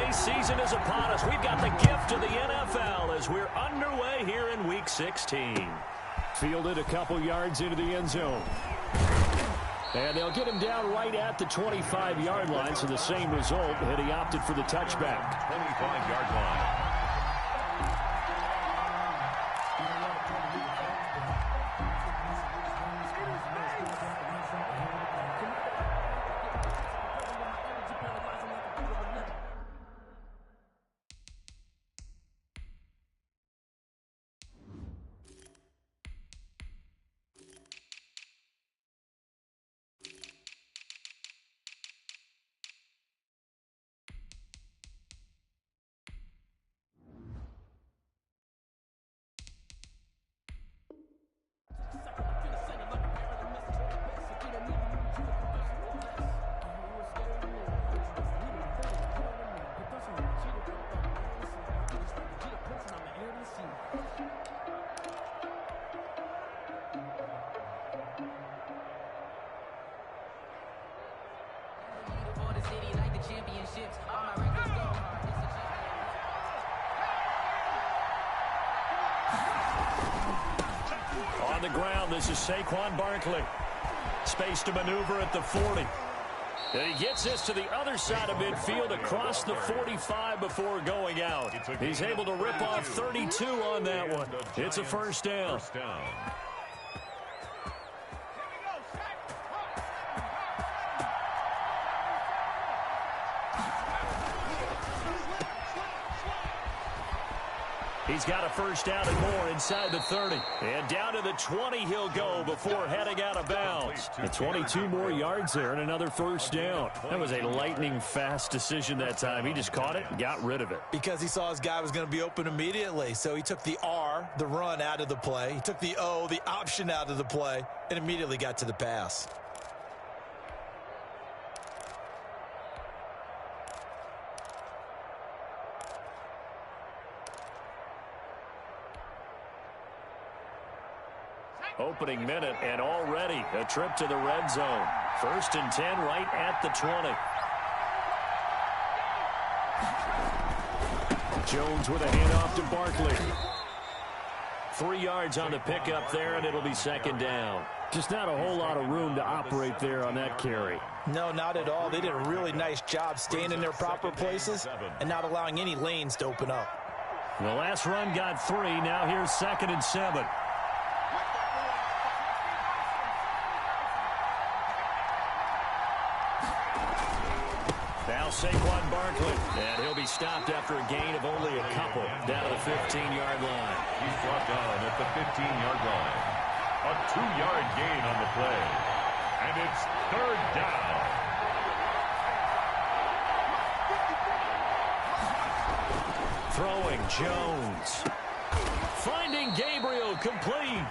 holiday season is upon us. We've got the gift of the NFL as we're underway here in Week 16. Fielded a couple yards into the end zone. And they'll get him down right at the 25-yard line, so the same result, and he opted for the touchback. 25-yard line. On the ground, this is Saquon Barkley. Space to maneuver at the 40. And he gets this to the other side of midfield across the 45 before going out. He's able to rip off 32 on that one. It's a first down. He's got a first down and more inside the 30. And down to the 20 he'll go before heading out of bounds. And 22 more yards there and another first down. That was a lightning-fast decision that time. He just caught it and got rid of it. Because he saw his guy was going to be open immediately. So he took the R, the run, out of the play. He took the O, the option, out of the play, and immediately got to the pass. Opening minute, and already a trip to the red zone. 1st and 10 right at the 20. Jones with a handoff to Barkley. 3 yards on the pickup there, and it'll be second down. Just not a whole lot of room to operate there on that carry. No, not at all. They did a really nice job staying in their proper places and not allowing any lanes to open up. The last run got 3. Now here's 2nd and 7. Now Saquon Barkley, and he'll be stopped after a gain of only a couple down to the 15-yard line. He's brought down at the 15-yard line. A 2-yard gain on the play. And it's 3rd down. Throwing Jones. Finding Gabriel, complete.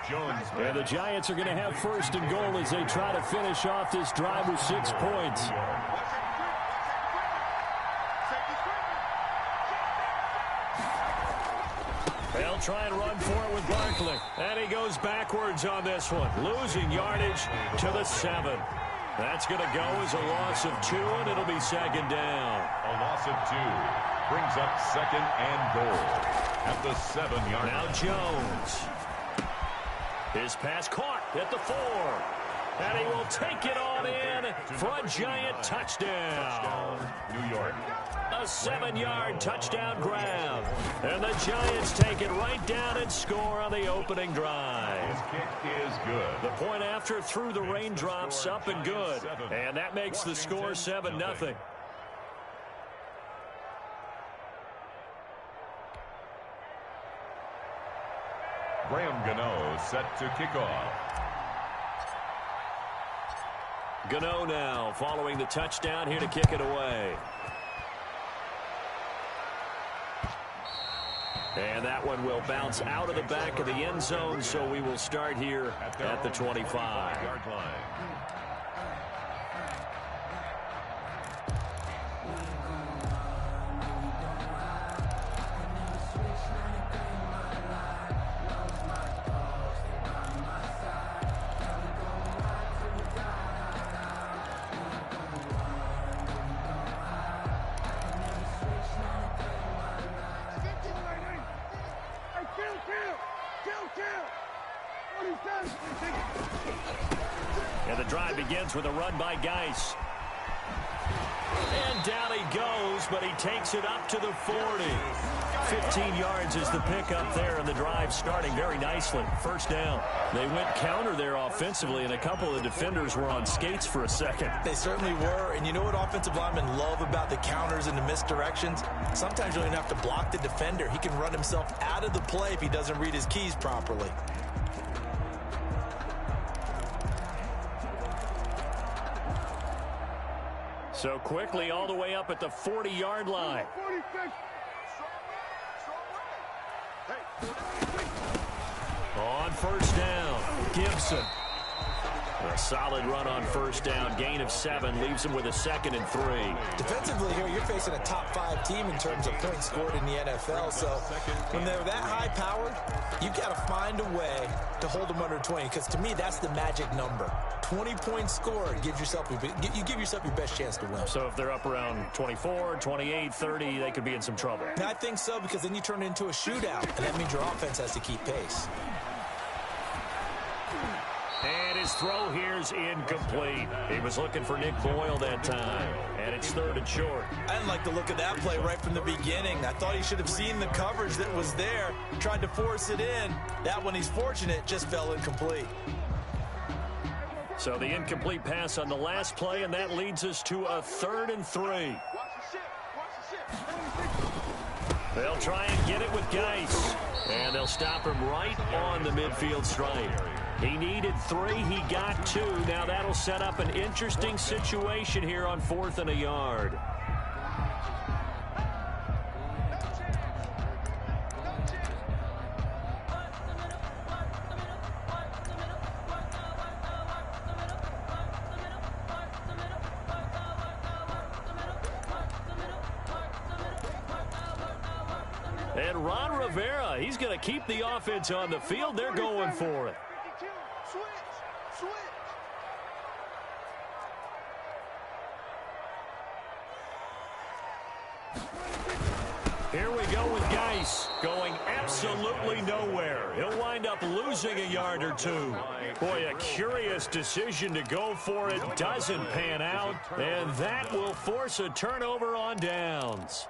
Jones. And the Giants are going to have 1st and goal as they try to finish off this drive with 6 points. They'll try and run for it with Barkley. And he goes backwards on this one, losing yardage to the 7. That's going to go as a loss of 2, and it'll be second down. A loss of 2 brings up 2nd and goal at the 7-yard line. Now Jones. His pass caught at the 4. And he will take it on in for a Giant touchdown. New York. A 7-yard touchdown grab. And the Giants take it right down and score on the opening drive. His kick is good. The point after through the raindrops, up and good. And that makes the score 7-0. Graham Gano set to kick off. Gano now following the touchdown here to kick it away. And that one will bounce out of the back of the end zone, so we will start here at the 25-yard line. drive begins with a run by Geis. And down he goes, but he takes it up to the 40. 15 yards is the pickup there, and the drive starting very nicely. First down. They went counter there offensively, and a couple of defenders were on skates for a second. They certainly were, and you know what offensive linemen love about the counters and the misdirections? Sometimes you don't even have to block the defender. He can run himself out of the play if he doesn't read his keys properly. So quickly all the way up at the 40-yard line. On first down, Gibson. A solid run on first down. Gain of 7 leaves him with a 2nd and 3. Defensively here, you're facing a top 5 team in terms of points scored in the NFL. So when they're that high powered, you got to find a way to hold them under 20. Because to me, that's the magic number. 20 points scored, you give yourself your best chance to win. So if they're up around 24, 28, 30, they could be in some trouble. And I think so, because then you turn it into a shootout, and that means your offense has to keep pace. And his throw here's incomplete. He was looking for Nick Boyle that time, and it's 3rd and short. I didn't like the look of that play right from the beginning. I thought he should have seen the coverage that was there, tried to force it in. That one, he's fortunate, just fell incomplete. So the incomplete pass on the last play, and that leads us to a 3rd and 3. They'll try and get it with Geis, and they'll stop him right on the midfield stripe. He needed 3. He got 2. Now that'll set up an interesting situation here on 4th and a yard. And Ron Rivera, he's going to keep the offense on the field. They're going for it. Here we go with Geis going absolutely nowhere. He'll wind up losing a yard or 2. Boy, a curious decision to go for it. Doesn't pan out, and that will force a turnover on downs.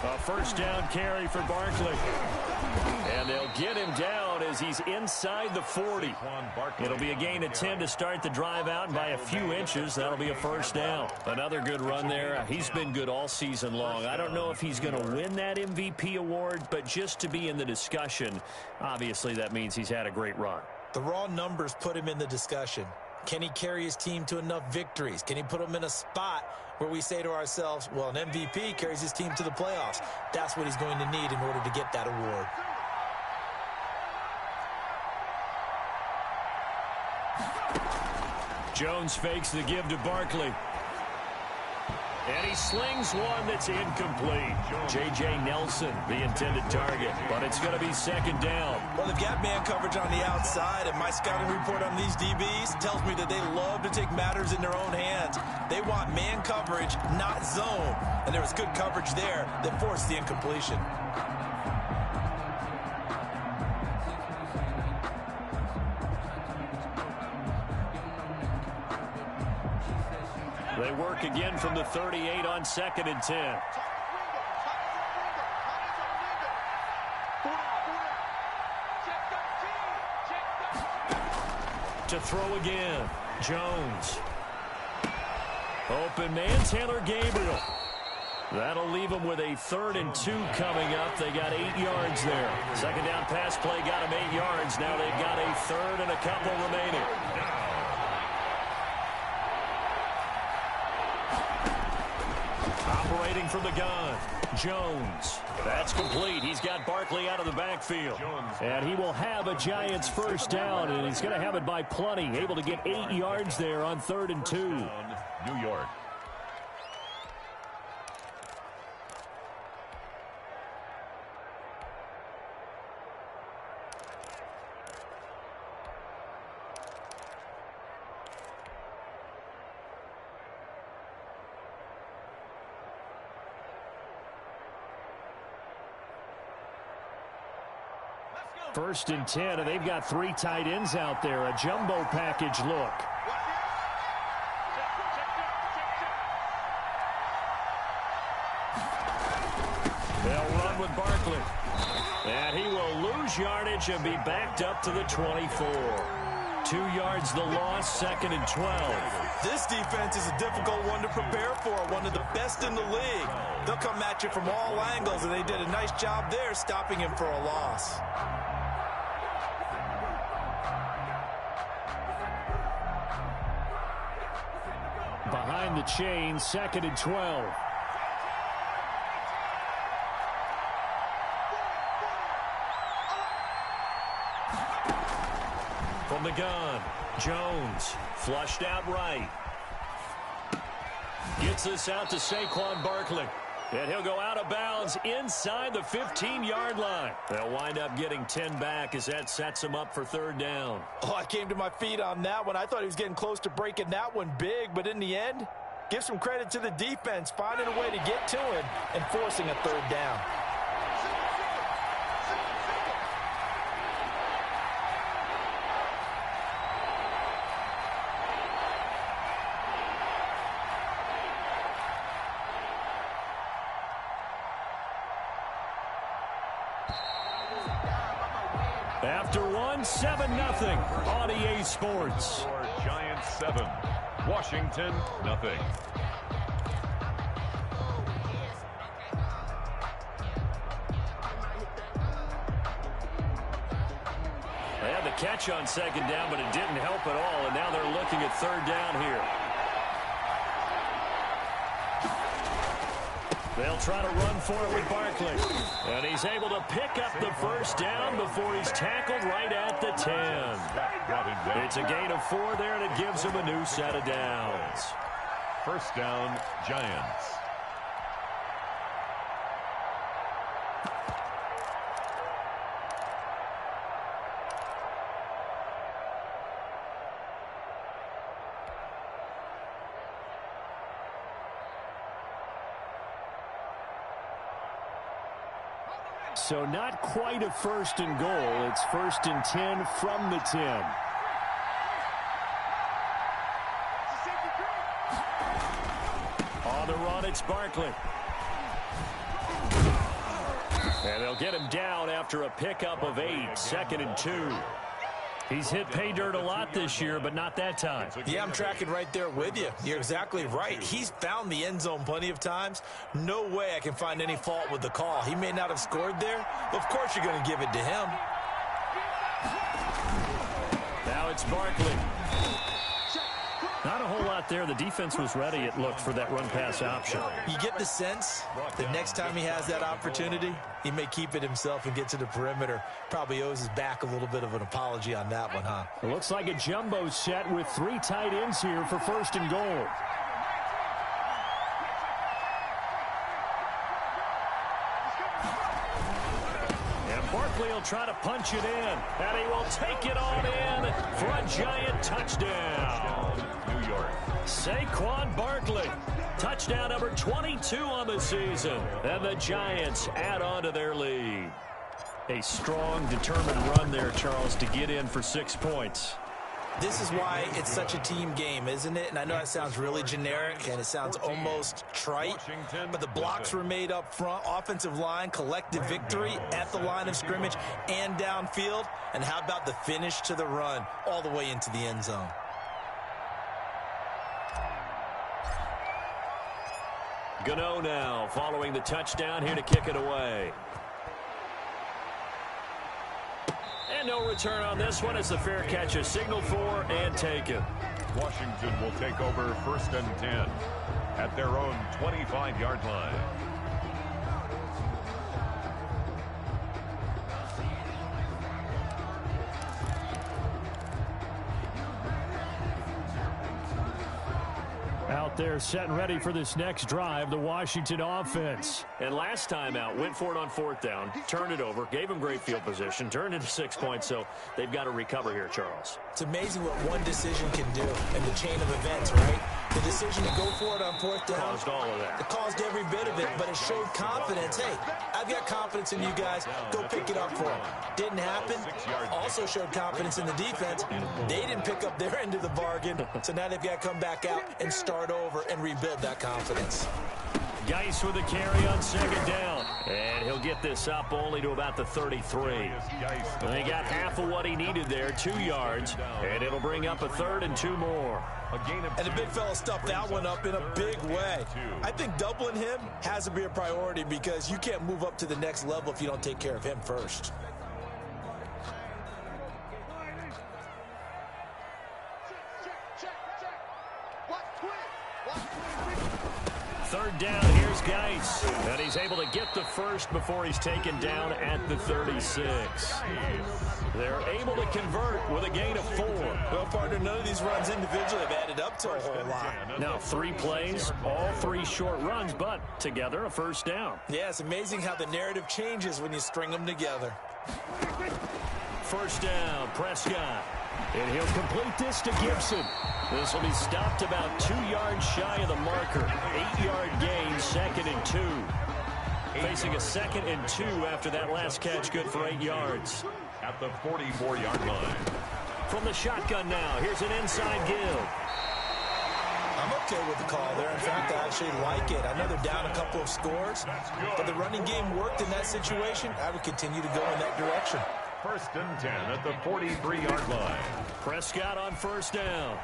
A first down carry for Barkley. And they'll get him down as he's inside the 40. It'll be a gain of 10 to start the drive out, and by a few inches, that'll be a first down. Another good run there. He's been good all season long. I don't know if he's going to win that MVP award, but just to be in the discussion, obviously that means he's had a great run. The raw numbers put him in the discussion. Can he carry his team to enough victories? Can he put them in a spot where we say to ourselves, well, an MVP carries his team to the playoffs. That's what he's going to need in order to get that award. Jones fakes the give to Barkley. And he slings one that's incomplete. J.J. Nelson, the intended target. But it's going to be 2nd down. Well, they've got man coverage on the outside, and my scouting report on these DBs tells me that they love to take matters in their own hands. They want man coverage, not zone. And there was good coverage there that forced the incompletion. They work again from the 38 on 2nd and 10. To throw again, Jones. Open man, Taylor Gabriel. That'll leave them with a 3rd and 2 coming up. They got 8 yards there. 2nd down pass play got them 8 yards. Now they've got a 3rd and a couple remaining. Operating from the gun, Jones. That's complete. He's got Barkley out of the backfield. And he will have a Giants first down, and he's going to have it by plenty. Able to get 8 yards there on 3rd and 2. New York. First and 10, and they've got 3 tight ends out there. A jumbo package look. They'll run with Barkley. And he will lose yardage and be backed up to the 24. 2 yards the loss, 2nd and 12. This defense is a difficult one to prepare for, one of the best in the league. They'll come at you from all angles, and they did a nice job there stopping him for a loss. Behind the chain, 2nd and 12. From the gun, Jones, flushed out right. Gets this out to Saquon Barkley. And he'll go out of bounds inside the 15-yard line. They'll wind up getting 10 back as that sets him up for 3rd down. Oh, I came to my feet on that one. I thought he was getting close to breaking that one big, but in the end, give some credit to the defense, finding a way to get to him and forcing a 3rd down. After 7-0 on EA Sports. Giants 7, Washington nothing. They had the catch on 2nd down, but it didn't help at all, and now they're looking at 3rd down here. They'll try to run for it with Barkley. And he's able to pick up the first down before he's tackled right at the 10. It's a gain of 4 there, and it gives him a new set of downs. First down, Giants. So not quite a 1st and goal. It's 1st and 10 from the 10. On the run, it's Barkley. And they'll get him down after a pickup of 8, 2nd and 2. He's hit pay dirt a lot this year, but not that time. Yeah, I'm tracking right there with you. You're exactly right. He's found the end zone plenty of times. No way I can find any fault with the call. He may not have scored there, but of course you're going to give it to him. Now it's Barkley. Not a whole lot there. The defense was ready, it looked, for that run-pass option. You get the sense the next time he has that opportunity, he may keep it himself and get to the perimeter. Probably owes his back a little bit of an apology on that one, huh? It looks like a jumbo set with 3 tight ends here for 1st and goal. And Barkley will try to punch it in, and he will take it on in for a Giant touchdown. New York. Saquon Barkley, touchdown number 22 on the season. And the Giants add on to their lead. A strong, determined run there, Charles, to get in for 6 points. This is why it's such a team game, isn't it? And I know that sounds really generic and it sounds almost trite, but the blocks were made up front, offensive line, collective victory at the line of scrimmage and downfield. And how about the finish to the run all the way into the end zone? Gano now following the touchdown here to kick it away. And no return on this one. It's a fair catch, a signal for and taken. Washington will take over 1st and 10. at their own 25-yard line. Out there set and ready for this next drive, the Washington offense. And last time out, went for it on 4th down, turned it over, gave them great field position, turned into 6 points, so they've got to recover here, Charles. It's amazing what one decision can do in the chain of events, right? The decision to go for it on 4th down Caused all of that. It caused every bit of it, but it showed confidence. Hey, I've got confidence in you guys. Go pick it up for them. Didn't happen. Also showed confidence in the defense. They didn't pick up their end of the bargain, so now they've got to come back out and start over and rebuild that confidence. Geis with a carry on 2nd down. And he'll get this up only to about the 33. And he got half of what he needed there, 2 yards. And it'll bring up a 3rd and 2 more. And the big fella stuffed that one up in a big way. I think doubling him has to be a priority because you can't move up to the next level if you don't take care of him first. Third down, here's Geis. And he's able to get the first before he's taken down at the 36. They're able to convert with a gain of 4. Well, partner, none of these runs individually have added up to a whole lot. Now 3 plays, all 3 short runs, but together a 1st down. Yeah, it's amazing how the narrative changes when you string them together. 1st down, Prescott. And he'll complete this to Gibson. This will be stopped about 2 yards shy of the marker. 8-yard gain, 2nd and 2. Facing a 2nd and 2 after that last catch, good for 8 yards. At the 44-yard line. From the shotgun now, here's an inside give. I'm okay with the call there. In fact, I actually like it. I know they're down a couple of scores, but the running game worked in that situation. I would continue to go in that direction. 1st and 10 at the 43-yard line. Prescott on 1st down.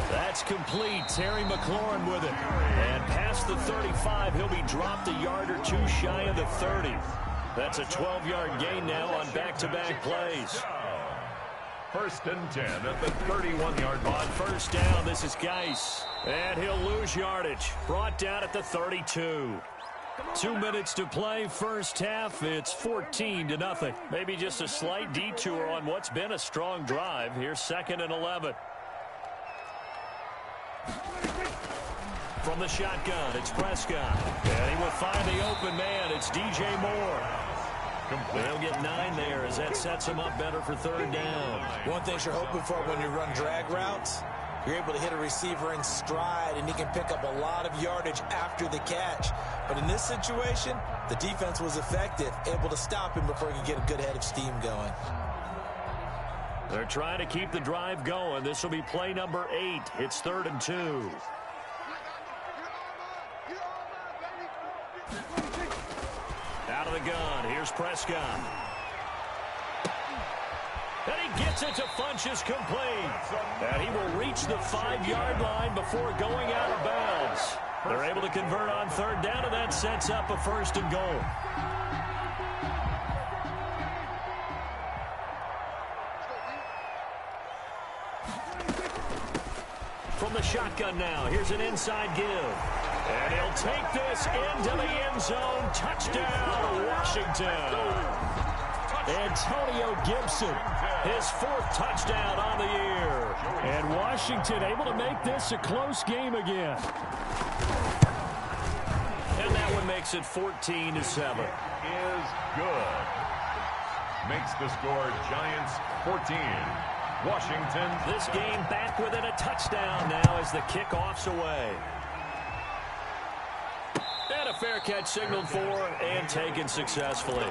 That's complete. Terry McLaurin with it. And past the 35, he'll be dropped a yard or 2 shy of the 30. That's a 12-yard gain now on back-to-back plays. 1st and 10 at the 31-yard line. On 1st down, this is Geis. And he'll lose yardage. Brought down at the 32. 2 minutes to play, 1st half. It's 14-0. Maybe just a slight detour on what's been a strong drive. Here's 2nd and 11. From the shotgun, it's Prescott. And he will find the open man. It's DJ Moore. They'll get 9 there as that sets him up better for 3rd down. One thing you're hoping for when you run drag routes, you're able to hit a receiver in stride, and he can pick up a lot of yardage after the catch. But in this situation, the defense was effective, able to stop him before he could get a good head of steam going. They're trying to keep the drive going. This will be play number 8. It's 3rd and 2. Out of the gun, here's Prescott. And he gets it to Funchess complete. And he will reach the 5-yard line before going out of bounds. They're able to convert on 3rd down, and that sets up a 1st and goal. From the shotgun now, here's an inside give. And he'll take this into the end zone. Touchdown, Washington. Antonio Gibson, his 4th touchdown on the year. And Washington able to make this a close game again. And that one makes it 14-7. Is good. Makes the score Giants 14. Washington. This game back within a touchdown now as the kickoff's away. And a fair catch signaled for and taken successfully.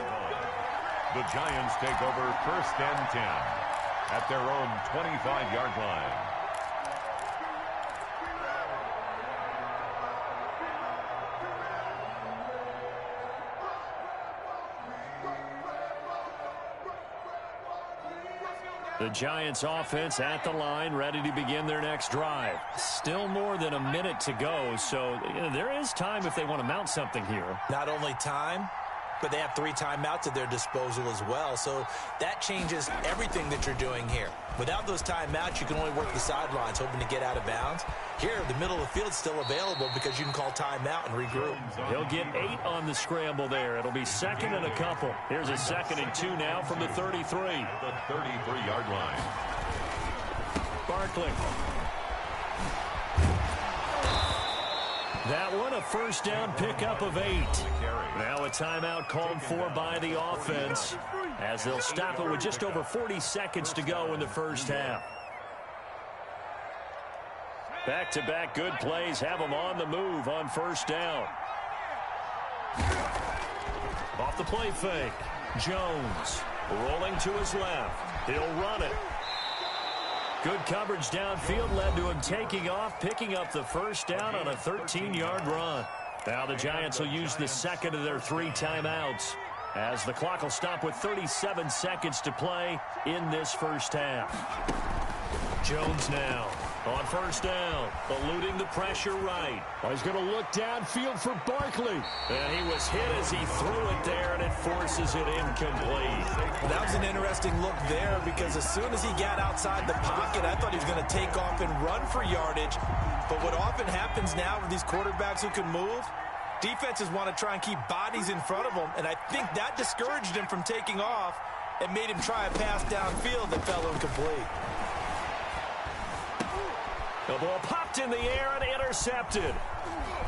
The Giants take over 1st and 10 at their own 25-yard line. The Giants offense at the line, ready to begin their next drive. Still more than a minute to go, so there is time if they want to mount something here. Not only time, but they have 3 timeouts at their disposal as well. So that changes everything that you're doing here. Without those timeouts, you can only work the sidelines, hoping to get out of bounds. Here, the middle of the field's still available because you can call timeout and regroup. He'll get 8 on the scramble there. It'll be second and a couple. Here's a 2nd and 2 now from the 33. The 33-yard line. Barkley. That one, a first down pickup of 8. Now a timeout called for by the offense as they'll stop it with just over 40 seconds to go in the first half. Back-to-back good plays have them on the move on first down. Off the play fake. Jones rolling to his left. He'll run it. Good coverage downfield led to him taking off, picking up the first down on a 13-yard run. Now the Giants will use the second of their 3 timeouts as the clock will stop with 37 seconds to play in this first half. Jones now on first down, eluding the pressure right. Well, he's going to look downfield for Barkley. And he was hit as he threw it there, and it forces it incomplete. Well, that was an interesting look there because as soon as he got outside the pocket, I thought he was going to take off and run for yardage. But what often happens now with these quarterbacks who can move, defenses want to try and keep bodies in front of them, and I think that discouraged him from taking off and made him try a pass downfield that fell incomplete. The ball popped in the air and intercepted.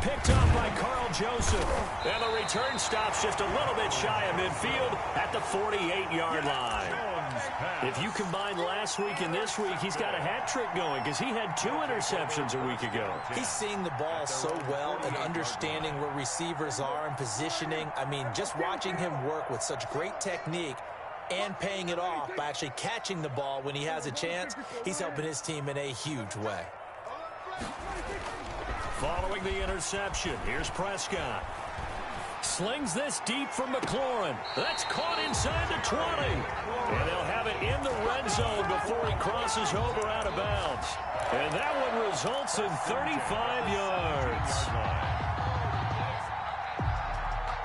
Picked off by Carl Joseph. And the return stops just a little bit shy of midfield at the 48-yard line. If you combine last week and this week, he's got a hat trick going because he had 2 interceptions a week ago. He's seeing the ball so well and understanding where receivers are and positioning. I mean, just watching him work with such great technique and paying it off by actually catching the ball when he has a chance, he's helping his team in a huge way. Following the interception, here's Prescott. Slings this deep from McLaurin. That's caught inside the 20. And they'll have it in the red zone before he crosses over out of bounds. And that one results in 35 yards.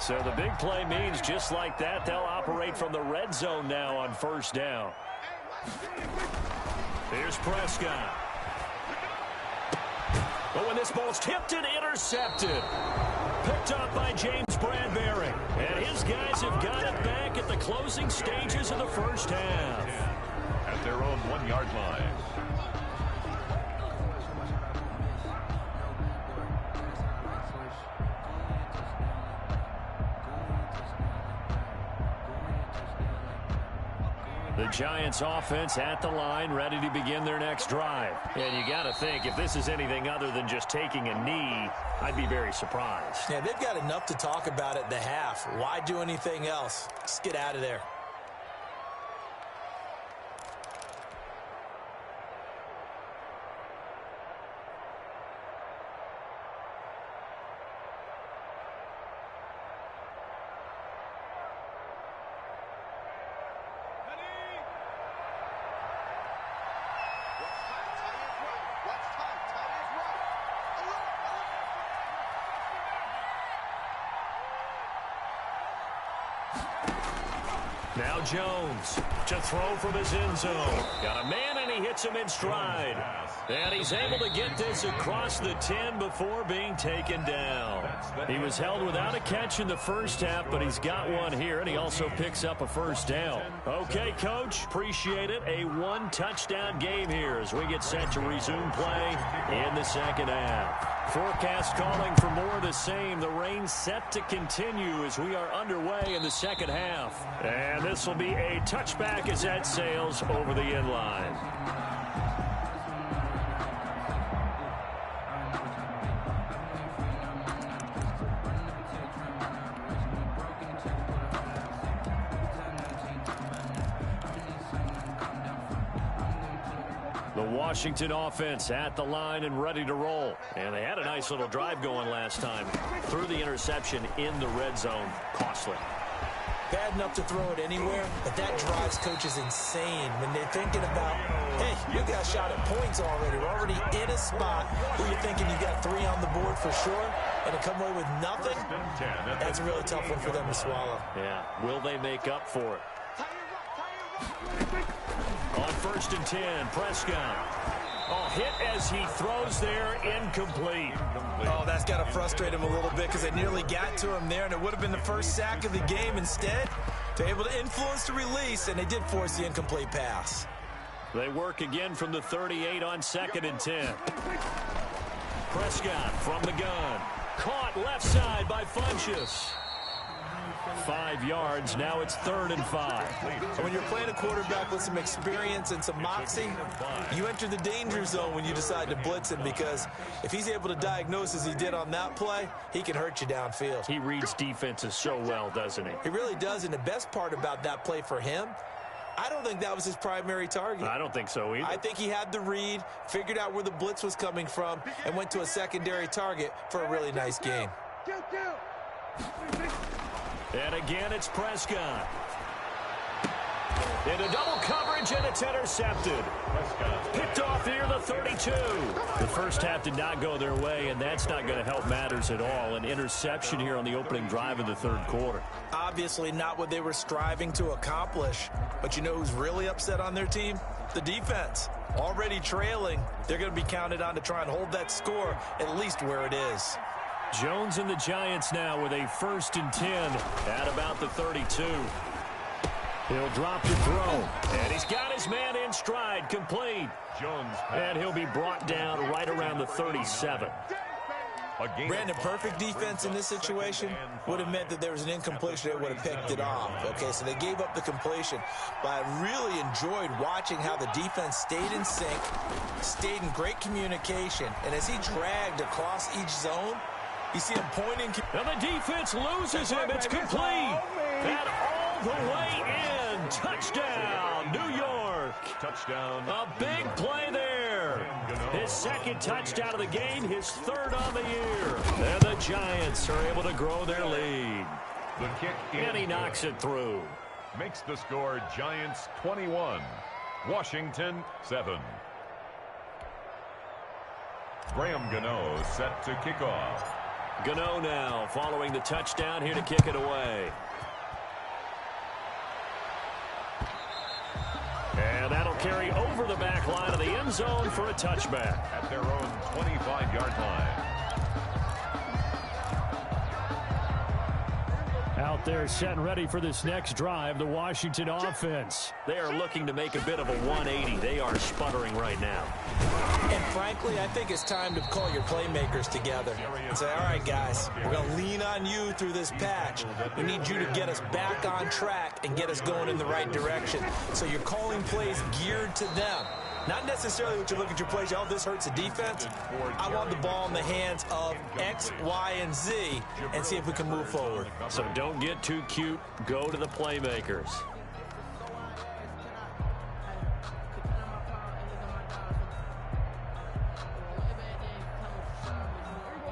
So the big play means just like that, they'll operate from the red zone now on first down. Here's Prescott. But when this ball's tipped and intercepted. Picked up by James Bradbury. And his guys have got it back at the closing stages of the first half. At their own 1-yard line. The Giants offense at the line, ready to begin their next drive. And you got to think, if this is anything other than just taking a knee, I'd be very surprised. Yeah, they've got enough to talk about at the half. Why do anything else? Just get out of there. Now Jones to throw from his end zone. Got a man, and he hits him in stride. And he's able to get this across the 10 before being taken down. He was held without a catch in the first half, but he's got one here, and he also picks up a first down. Okay, Coach, appreciate it. A 1-touchdown game here as we get set to resume play in the second half. Forecast calling for more of the same. The rain set to continue as we are underway in the second half. And this will be a touchback as that sails over the end line. The Washington offense at the line and ready to roll. And they had a nice little drive going last time. Threw the interception in the red zone. Costly. bad enough to throw it anywhere, but that drives coaches insane when they're thinking about, hey, you got shot at points already. We're already in a spot where you're thinking you got 3 on the board for sure, and to come away with nothing, that's a really tough one for them to swallow. Yeah, will they make up for it? On 1st and 10, Prescott. Oh, hit as he throws there, incomplete. Oh, that's got to frustrate him a little bit because they nearly got to him there, and it would have been the first sack of the game. Instead, they're able to influence the release, and they did force the incomplete pass. They work again from the 38 on 2nd and 10. Prescott from the gun. Caught left side by Funchess. 5 yards. Now it's 3rd and 5. And when you're playing a quarterback with some experience and some moxie, you enter the danger zone when you decide to blitz him, because if he's able to diagnose as he did on that play, he can hurt you downfield. He reads defenses so well, doesn't he? He really does, and the best part about that play for him, I don't think that was his primary target. I don't think so either. I think he had the read, figured out where the blitz was coming from, and went to a secondary target for a really nice gain. And again, it's Prescott. Into double coverage, and it's intercepted. Picked off near the 32. The first half did not go their way, and that's not going to help matters at all. An interception here on the opening drive of the 3rd quarter. Obviously not what they were striving to accomplish. But you know who's really upset on their team? The defense. Already trailing, they're going to be counted on to try and hold that score at least where it is. Jones and the Giants now with a 1st and 10 at about the 32. He'll drop to throw, and he's got his man in stride, complete. Jones, and he'll be brought down right around the 37. Brandon, perfect defense in this situation would have meant that there was an incompletion. They would have picked it off. Okay, so they gave up the completion. But I really enjoyed watching how the defense stayed in sync, stayed in great communication, and as he dragged across each zone, you see him pointing. And the defense loses him. It's complete. And all the way in. Touchdown, New York. Touchdown. A big play there. His 2nd touchdown of the game, his 3rd on the year. And the Giants are able to grow their lead. The kick and he knocks it through. Makes the score Giants 21, Washington 7. Graham Gano set to kick off. Gano now following the touchdown, here to kick it away. And that'll carry over the back line of the end zone for a touchback. At their own 25-yard line. Out there set and ready for this next drive, the Washington offense. They are looking to make a bit of a 180. They are sputtering right now. And frankly, I think it's time to call your playmakers together and say, all right, guys, we're going to lean on you through this patch. We need you to get us back on track and get us going in the right direction. So you're calling plays geared to them. Not necessarily what you look at your plays, oh, this hurts the defense. I want the ball in the hands of X, Y, and Z and see if we can move forward. So don't get too cute. Go to the playmakers.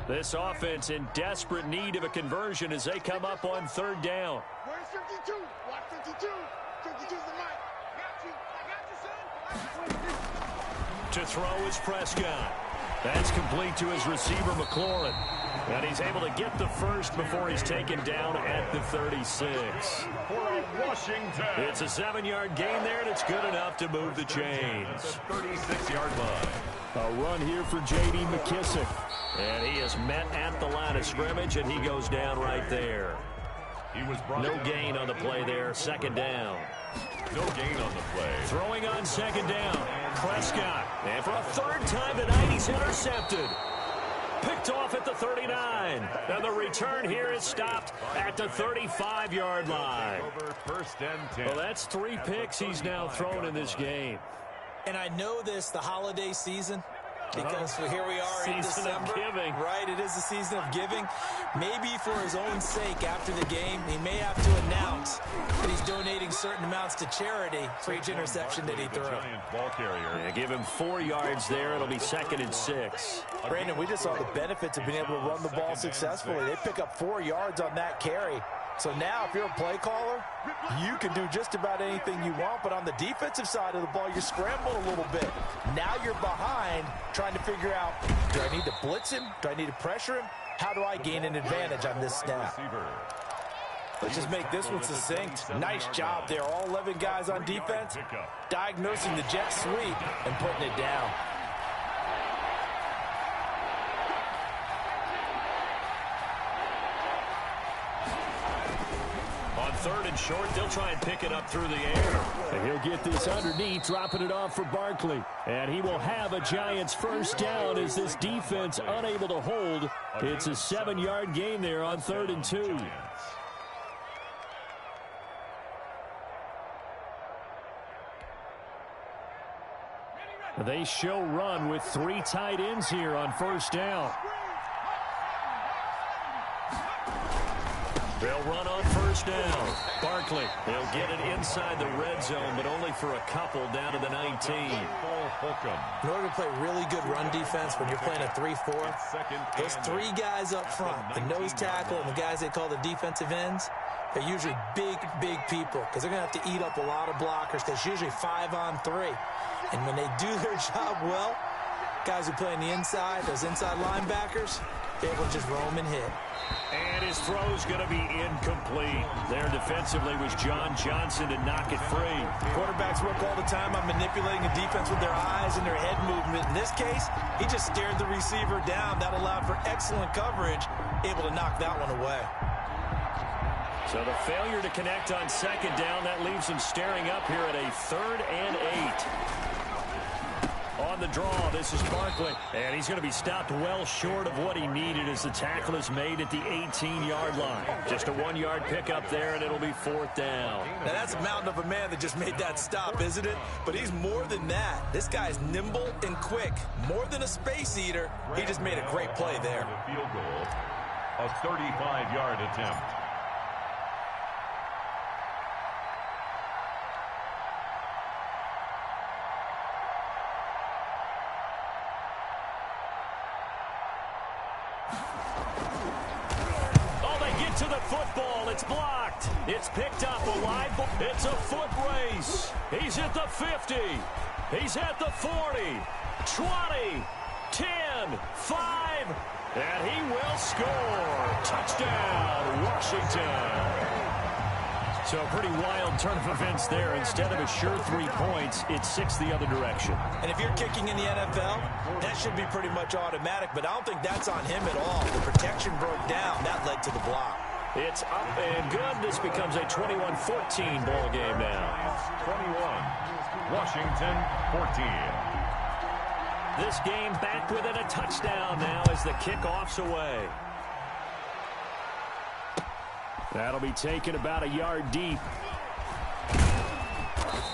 This offense in desperate need of a conversion as they come up on 3rd down. Where's 52? Watch 52. 52's the mic. I got you, son. To throw is Prescott. That's complete to his receiver, McLaurin. And he's able to get the first before he's taken down at the 36. For Washington. It's a 7-yard gain there, and it's good enough to move the chains. The 36-yard line. A run here for J.D. McKissick. And he is met at the line of scrimmage, and he goes down right there. No gain on the play there. 2nd down. No gain on the play. Throwing on 2nd down. Prescott. And for a 3rd time tonight, he's intercepted. Picked off at the 39. And the return here is stopped at the 35-yard line. Over 1st and 10. Well, that's 3 picks he's now thrown in this game. And I know this, the holiday season, because here we are in December, right? It is the season of giving. Maybe for his own sake, after the game, he may have to announce that he's donating certain amounts to charity for each interception that he threw. Yeah, give him 4 yards there. It'll be 2nd and 6. Brandon, we just saw the benefits of being able to run the ball successfully. They pick up 4 yards on that carry. So now if you're a play caller, you can do just about anything you want, but on the defensive side of the ball, you're scrambling a little bit. Now you're behind trying to figure out, do I need to blitz him? Do I need to pressure him? How do I gain an advantage on this snap? Let's just make this one succinct. Nice job there. All 11 guys on defense, diagnosing the jet sweep and putting it down. On 3rd and short, they'll try and pick it up through the air. And he'll get this underneath, dropping it off for Barkley. And he will have a Giants first down as this defense unable to hold. It's a 7-yard gain there on 3rd and 2. They show run with 3 tight ends here on first down. They'll run on first down. Barkley, they'll get it inside the red zone, but only for a couple down to the 19. In order to play really good run defense when you're playing a 3-4, those 3 guys up front, the nose tackle and the guys they call the defensive ends, they're usually big people because they're going to have to eat up a lot of blockers because it's usually 5 on 3. And when they do their job well, guys who play on the inside, those inside linebackers, they're able to just roam and hit. And his throw's going to be incomplete. There defensively was John Johnson to knock it free. Quarterbacks work all the time on manipulating the defense with their eyes and their head movement. In this case, he just stared the receiver down. That allowed for excellent coverage, able to knock that one away. So the failure to connect on 2nd down, that leaves him staring up here at a 3rd and 8. On the draw, this is Barkley. And he's going to be stopped well short of what he needed as the tackle is made at the 18-yard line. Just a 1-yard pickup there, and it'll be 4th down. Now, that's a mountain of a man that just made that stop, isn't it? But he's more than that. This guy's nimble and quick. More than a space eater, he just made a great play there. Field goal, a 35-yard attempt. To the football, it's blocked. It's picked up a wide ball. It's a foot race. He's at the 50. He's at the 40. 20, 10, 5, and he will score. Touchdown, Washington. So a pretty wild turn of events there. Instead of a sure 3 points, it's 6 the other direction. And if you're kicking in the NFL, that should be pretty much automatic, but I don't think that's on him at all. The protection broke down. That led to the block. It's up and good. This becomes a 21-14 ball game now. 21, Washington 14. This game back within a touchdown now as the kickoff's away. That'll be taken about a yard deep.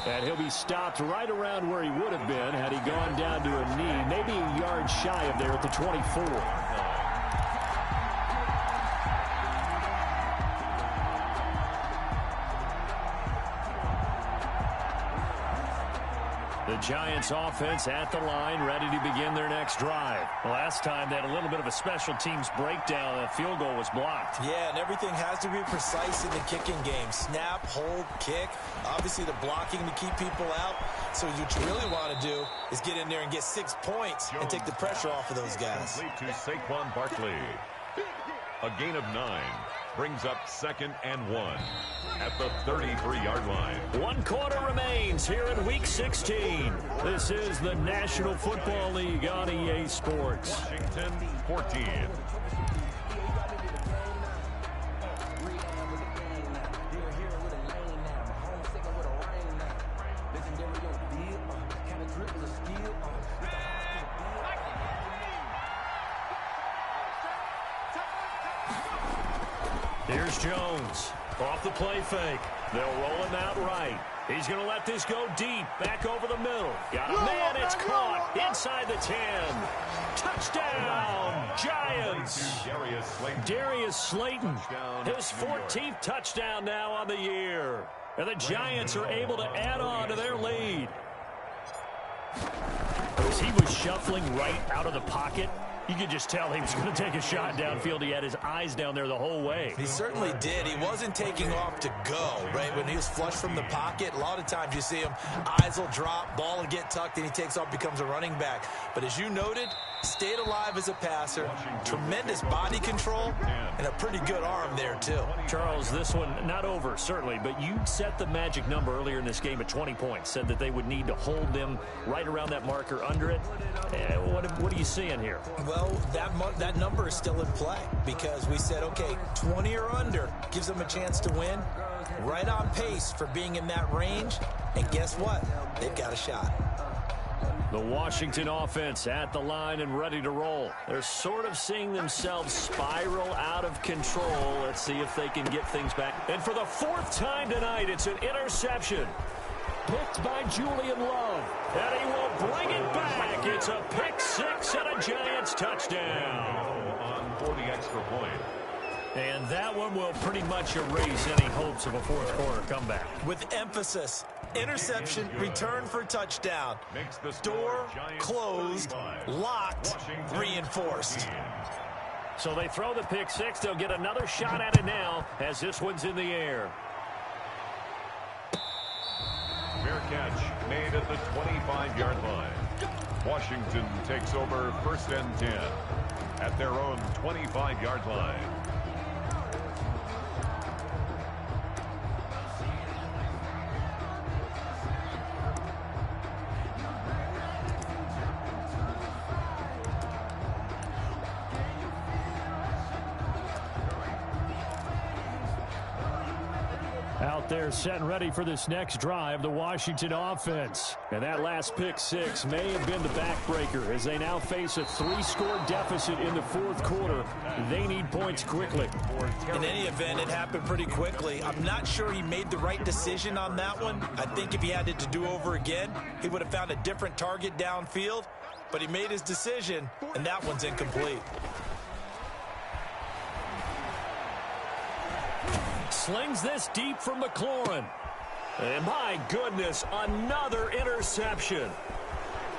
And he'll be stopped right around where he would have been had he gone down to a knee, maybe a yard shy of there at the 24. The Giants offense at the line, ready to begin their next drive. Last time they had a little bit of a special teams breakdown. That field goal was blocked. Yeah, and everything has to be precise in the kicking game. Snap, hold, kick. Obviously the blocking to keep people out. So what you really want to do is get in there and get 6 points and take the pressure off of those guys. To Saquon Barkley. A gain of 9 brings up 2nd and 1 at the 33-yard line. 1 quarter remains here in Week 16. This is the National Football League on EA Sports. Washington 14. Here's Jones. Off the play fake. They'll roll him out right. He's going to let this go deep. Back over the middle. Got a man. It's caught. Inside the 10. Touchdown, Giants. Darius Slayton. His 14th touchdown now on the year. And the Giants are able to add on to their lead. As he was shuffling right out of the pocket, You could just tell he was going to take a shot downfield. He had his eyes down there the whole way. He certainly did. He wasn't taking off to go, right? When he was flushed from the pocket, a lot of times you see him, eyes will drop, ball will get tucked, and he takes off, becomes a running back. But as you noted, stayed alive as a passer, tremendous body control, and a pretty good arm there, too. Charles, this one not over, certainly, but you set the magic number earlier in this game at 20 points, said that they would need to hold them right around that marker under it. What are you seeing here? Well, that number is still in play because we said, okay, 20 or under gives them a chance to win. Right on pace for being in that range. And guess what? They've got a shot. The Washington offense at the line and ready to roll. They're sort of seeing themselves spiral out of control. Let's see if they can get things back. And for the fourth time tonight, it's an interception. Picked by Julian Love. And he will bring it back. It's a pick six and a Giants touchdown. On for the extra point. And that one will pretty much erase any hopes of a fourth quarter comeback. With emphasis, interception, return for touchdown. Door closed, locked, reinforced. So they throw the pick six. They'll get another shot at it now as this one's in the air. Fair catch made at the 25-yard line. Washington takes over 1st and 10 at their own 25-yard line. Out there set and ready for this next drive, the Washington offense. And that last pick six may have been the backbreaker as they now face a 3-score deficit in the fourth quarter. They need points quickly. In any event, it happened pretty quickly. I'm not sure he made the right decision on that one. I think if he had it to do over again, he would have found a different target downfield. But he made his decision, and that one's incomplete. Slings this deep from McLaurin. And my goodness, another interception.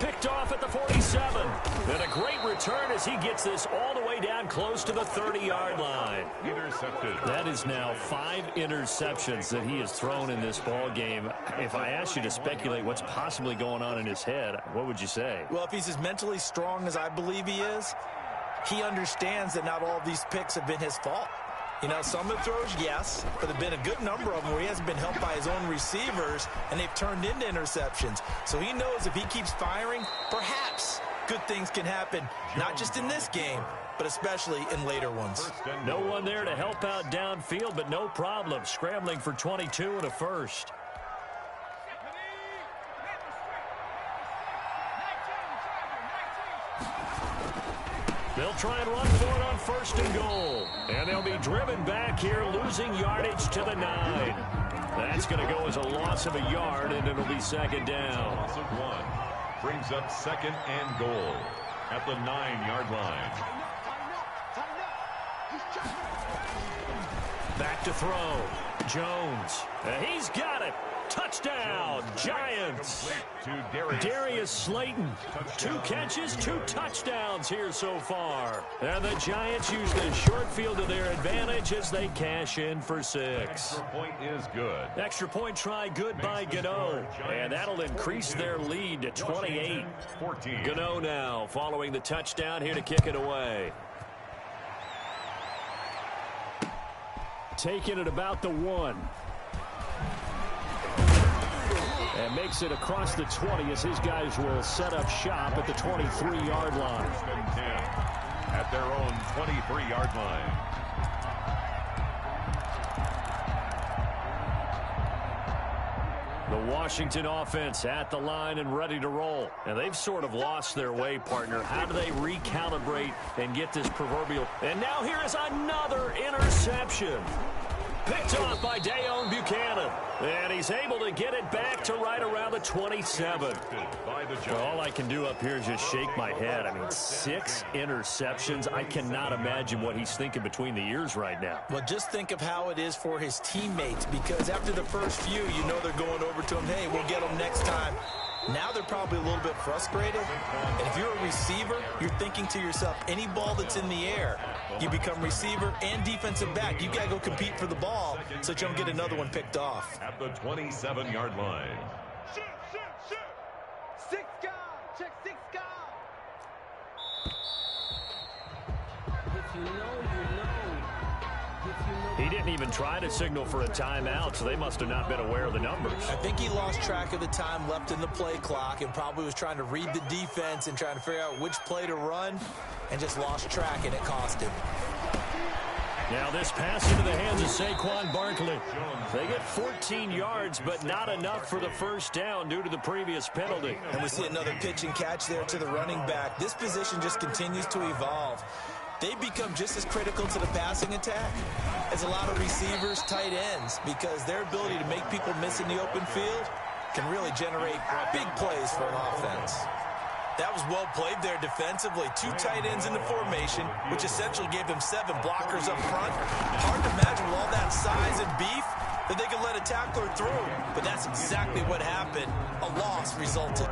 Picked off at the 47. And a great return as he gets this all the way down close to the 30-yard line. Intercepted. That is now 5 interceptions that he has thrown in this ball game. If I asked you to speculate what's possibly going on in his head, what would you say? Well, if he's as mentally strong as I believe he is, he understands that not all of these picks have been his fault. You know, some of the throws, yes, but there have been a good number of them where he hasn't been helped by his own receivers, and they've turned into interceptions. So he knows if he keeps firing, perhaps good things can happen, not just in this game, but especially in later ones. No one there to help out downfield, but no problem. Scrambling for 22 and a first. They'll try and run for it on 1st and goal. And they'll be driven back here, losing yardage to the 9. That's going to go as a loss of a yard, and it'll be 2nd down. Loss of 1 brings up 2nd and goal at the 9-yard line. Back to throw. Jones. He's got it. Touchdown, Giants. Darius Slayton. 2 catches, 2 touchdowns here so far. And the Giants use the short field to their advantage as they cash in for 6. Extra point is good. Extra point try good by Gano. And that'll increase their lead to 28. Gano now following the touchdown here to kick it away. Taking it about the 1. And makes it across the 20 as his guys will set up shop at the 23-yard line. 1st and 10 at their own 23-yard line. The Washington offense at the line and ready to roll. And they've sort of lost their way, partner. How do they recalibrate and get this proverbial? And now here is another interception. Picked off by Dayon Buchanan. And he's able to get it back to right around the 27. Well, all I can do up here is just shake my head. I mean, 6 interceptions. I cannot imagine what he's thinking between the ears right now. Well, just think of how it is for his teammates, because after the first few, you know they're going over to him, hey, we'll get them next time. Now they're probably a little bit frustrated. And if you're a receiver, you're thinking to yourself, any ball that's in the air, you become receiver and defensive back. You got to go compete for the ball so that you don't get another one picked off. At the 27-yard line. Shoot, shoot, shoot. 6 guard. Check 6 guard. If you know, you know. He didn't even try to signal for a timeout, so they must have not been aware of the numbers. I think he lost track of the time left in the play clock and probably was trying to read the defense and trying to figure out which play to run and just lost track, and it cost him. Now this pass into the hands of Saquon Barkley. They get 14 yards, but not enough for the first down due to the previous penalty. And we see another pitch and catch there to the running back. This position just continues to evolve. They become just as critical to the passing attack as a lot of receivers, tight ends, because their ability to make people miss in the open field can really generate big plays for an offense. That was well played there defensively. 2 tight ends in the formation, which essentially gave them 7 blockers up front. Hard to imagine with all that size and beef that they could let a tackler through. But that's exactly what happened. A loss resulted.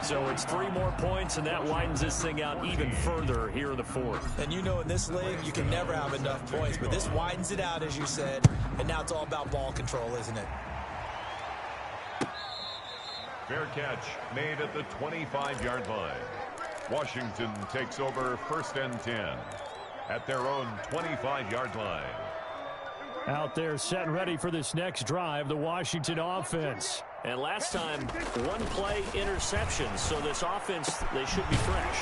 So it's 3 more points, and that widens this thing out even further here in the 4th. And you know in this league, you can never have enough points. But this widens it out, as you said. And now it's all about ball control, isn't it? Fair catch made at the 25-yard line. Washington takes over 1st and 10 at their own 25-yard line. Out there set and ready for this next drive, the Washington offense. And last time, 1 play interception, so this offense, they should be fresh.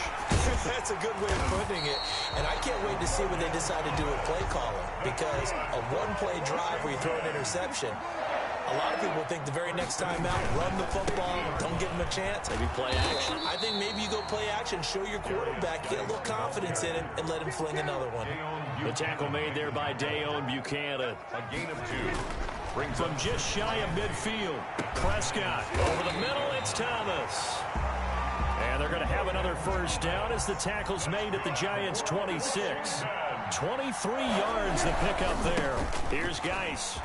That's a good way of putting it. And I can't wait to see what they decide to do with play calling, because a 1-play drive where you throw an interception, a lot of people think the very next time out, run the football, don't give them a chance. Maybe play action. I think maybe you go play action, show your quarterback, get a little confidence in him, and let him fling another one. The tackle made there by Dayon Buchanan. A gain of 2. Brings From just shy of midfield, Prescott. Over the middle, it's Thomas. And they're going to have another first down as the tackle's made at the Giants' 26. 23 yards the pickup there. Here's Geis.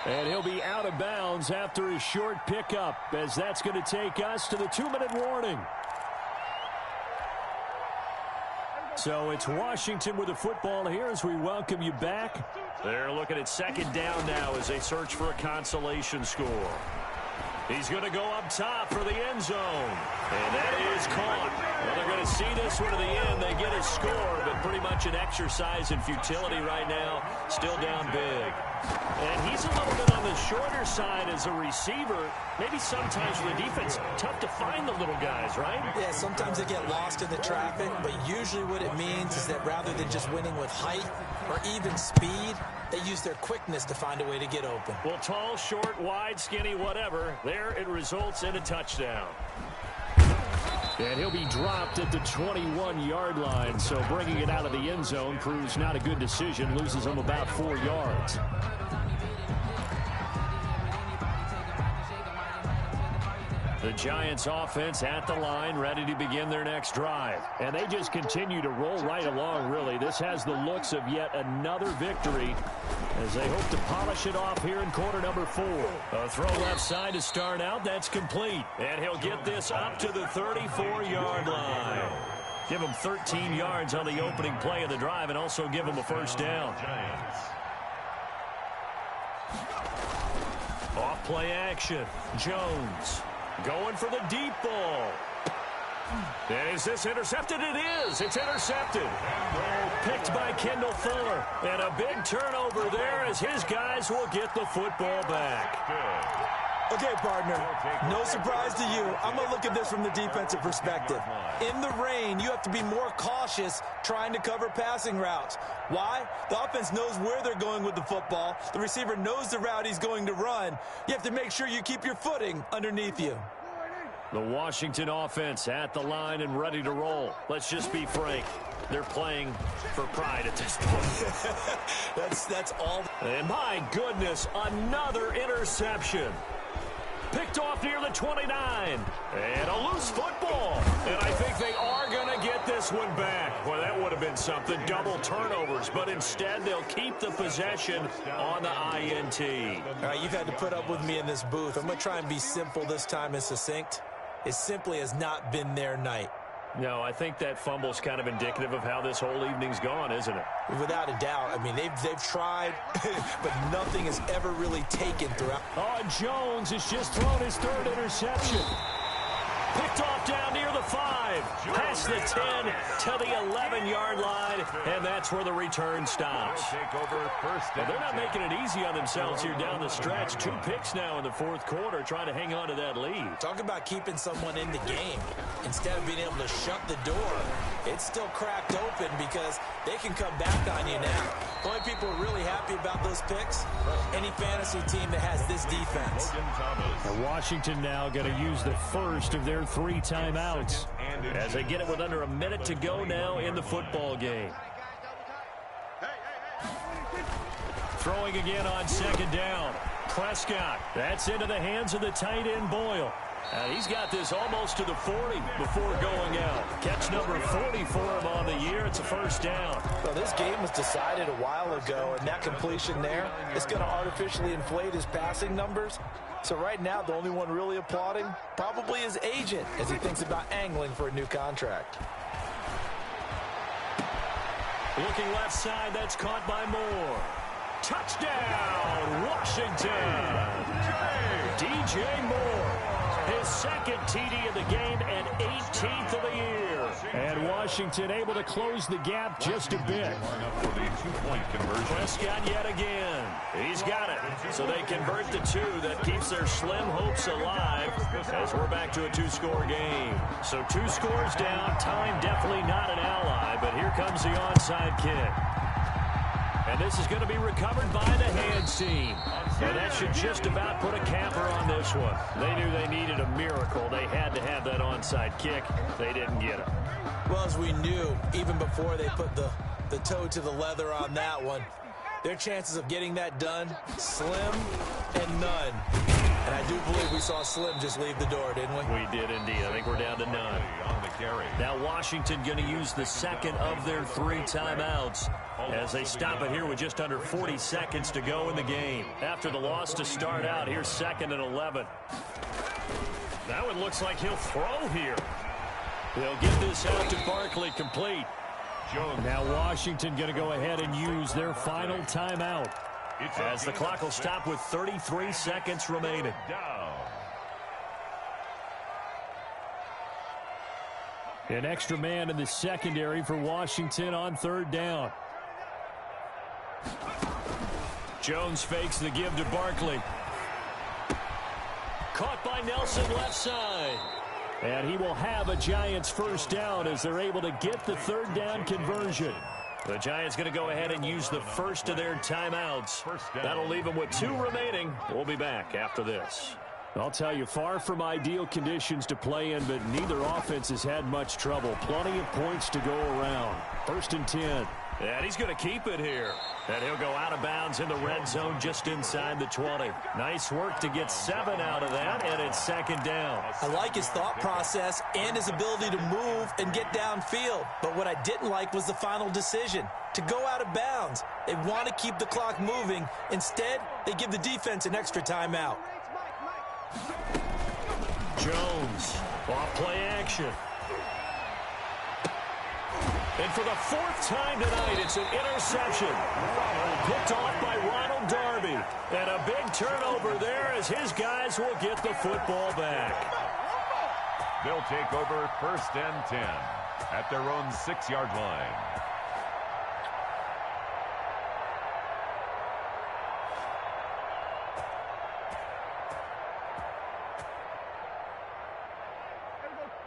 And he'll be out of bounds after his short pickup, as that's going to take us to the 2-minute warning. So it's Washington with the football here as we welcome you back. They're looking at 2nd down now as they search for a consolation score. He's going to go up top for the end zone. And that is caught. Well, they're going to see this one to the end. They get a score, but pretty much an exercise in futility right now. Still down big. And he's a little bit on the shorter side as a receiver. Maybe sometimes for the defense, tough to find the little guys, right? Yeah, sometimes they get lost in the traffic, but usually what it means is that rather than just winning with height or even speed, they use their quickness to find a way to get open. Well, tall, short, wide, skinny, whatever. There it results in a touchdown. And he'll be dropped at the 21-yard line, so bringing it out of the end zone proves not a good decision, loses him about 4 yards. The Giants offense at the line, ready to begin their next drive. And they just continue to roll right along, really. This has the looks of yet another victory as they hope to polish it off here in quarter number 4. A throw left side to start out. That's complete. And he'll get this up to the 34-yard line. Give him 13 yards on the opening play of the drive and also give him a first down. Off play action. Jones. Going for the deep ball. And is this intercepted? It is. It's intercepted. Picked by Kendall Fuller. And a big turnover there as his guys will get the football back. Okay, partner, no surprise to you. I'm going to look at this from the defensive perspective. In the rain, you have to be more cautious trying to cover passing routes. Why? The offense knows where they're going with the football. The receiver knows the route he's going to run. You have to make sure you keep your footing underneath you. The Washington offense at the line and ready to roll. Let's just be frank. They're playing for pride at this point. That's all. And my goodness, another interception. Picked off near the 29. And a loose football. And I think they are going to get get this one back. Well, that would have been something. Double turnovers, but instead they'll keep the possession on the INT. All right, you've had to put up with me in this booth. I'm going to try and be simple this time and succinct. It simply has not been their night. No, I think that fumble's kind of indicative of how this whole evening's gone, isn't it? Without a doubt. I mean, they've tried, but nothing has ever really taken throughout. Oh, Jones has just thrown his third interception. Picked off down near the 5, past the 10 to the 11-yard line, and that's where the return stops. Well, they're not making it easy on themselves here down the stretch. 2 picks now in the fourth quarter, trying to hang on to that lead. Talk about keeping someone in the game. Instead of being able to shut the door, it's still cracked open because they can come back on you now. The only people who are really happy about those picks, any fantasy team that has this defense. And Washington now going to use the first of their 3 timeouts as they get it with under a minute to go now in the football game. Throwing again on second down. Prescott. That's into the hands of the tight end Boyle. He's got this almost to the 40 before going out. Catch number 40 for him on the year. It's a first down. Well, this game was decided a while ago, and that completion there is going to artificially inflate his passing numbers. So right now, the only one really applauding probably his agent as he thinks about angling for a new contract. Looking left side, that's caught by Moore. Touchdown, Washington! DJ Moore. His second TD of the game and 18th of the year. And Washington able to close the gap just a bit. Prescott yet again. He's got it. So they convert the 2. That keeps their slim hopes alive as we're back to a 2-score game. So 2 scores down. Time definitely not an ally, but here comes the onside kick. And this is going to be recovered by the hands team. And that should just about put a capper on this one. They knew they needed a miracle. They had to have that onside kick. They didn't get it. Well, as we knew, even before they put the toe to the leather on that one, their chances of getting that done, slim and none. And I do believe we saw Slim just leave the door, didn't we? We did indeed. I think we're down to none. Now Washington going to use the second of their 3 timeouts as they stop it here with just under 40 seconds to go in the game. After the loss to start out, here's 2nd and 11. That one looks like he'll throw here. They'll get this out to Barkley complete. Now Washington going to go ahead and use their final timeout as the clock will stop with 33 seconds remaining. An extra man in the secondary for Washington on 3rd down. Jones fakes the give to Barkley. Caught by Nelson left side. And he will have a Giants first down as they're able to get the 3rd down conversion. The Giants going to go ahead and use the first of their timeouts. That'll leave them with 2 remaining. We'll be back after this. I'll tell you, far from ideal conditions to play in, but neither offense has had much trouble. Plenty of points to go around. 1st and 10. And he's going to keep it here. And he'll go out of bounds in the red zone just inside the 20. Nice work to get 7 out of that, and it's 2nd down. I like his thought process and his ability to move and get downfield. But what I didn't like was the final decision, to go out of bounds. They want to keep the clock moving. Instead, they give the defense an extra timeout. Jones, off play action. And for the 4th time tonight, it's an interception. Picked off by Ronald Darby. And a big turnover there as his guys will get the football back. They'll take over 1st and 10 at their own 6-yard line.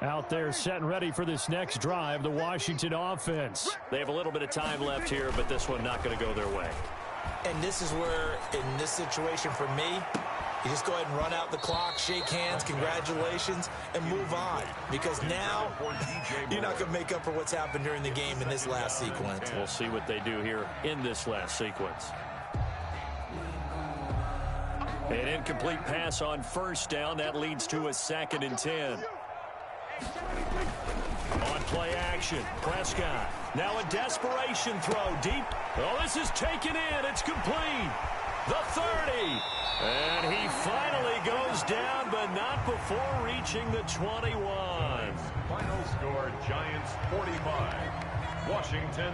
Out there set and ready for this next drive, the Washington offense. They have a little bit of time left here, but this one not going to go their way. And this is where, in this situation for me, you just go ahead and run out the clock, shake hands, congratulations, and move on. Because now, you're not going to make up for what's happened during the game in this last sequence. We'll see what they do here in this last sequence. An incomplete pass on 1st down. That leads to a 2nd and 10. On play action, Prescott. Now a desperation throw deep. Oh, this is taken in. It's complete. The 30. And he finally goes down, but not before reaching the 21. Final score, Giants 45. Washington